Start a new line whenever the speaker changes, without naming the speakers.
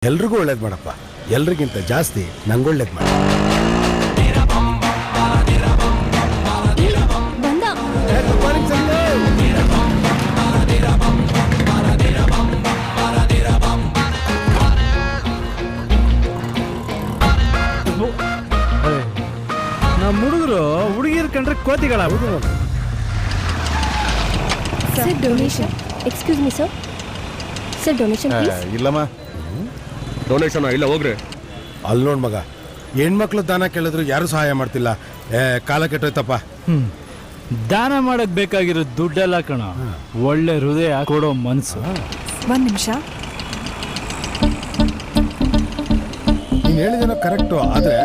ಎಲ್ರಿಗೂ ಒಳ್ಳೇದು ಮಾಡಪ್ಪ, ಎಲ್ರಿಗಿಂತ ಜಾಸ್ತಿ ನಂಗೆ ಒಳ್ಳೇದು ಮಾಡ.
ನಮ್ಮ ಹುಡುಗರು ಹುಡುಗಿರ್ ಕಂಡ್ರೆ ಕೋತಿಗಳ.
Sir donation. Excuse me sir. Sir donation please.
ಇಲ್ಲಮ್ಮ, ಡೊನೇಷನ್ ಇಲ್ಲ, ಹೋಗ್ರಿ.
ಅಲ್ಲಿ ನೋಡ್ ಮಗ, ಹೆಣ್ಮಕ್ಳು ದಾನ ಕೇಳಿದ್ರು ಯಾರು ಸಹಾಯ ಮಾಡ್ತಿಲ್ಲ. ಕಾಲ ಕೆಟ್ಟೋಯ್ತಪ್ಪ.
ದಾನ ಮಾಡಕ್ ಬೇಕಾಗಿರೋ ದುಡ್ಡೆಲ್ಲ ಕಣ, ಒಳ್ಳೆ ಹೃದಯ ಕೊಡೋ ಮನ್ಸು.
ಒಂದ್ ನಿಮಿಷ.
ನೀನ್ ಹೇಳಿದೇನೋ ಕರೆಕ್ಟು, ಆದ್ರೆ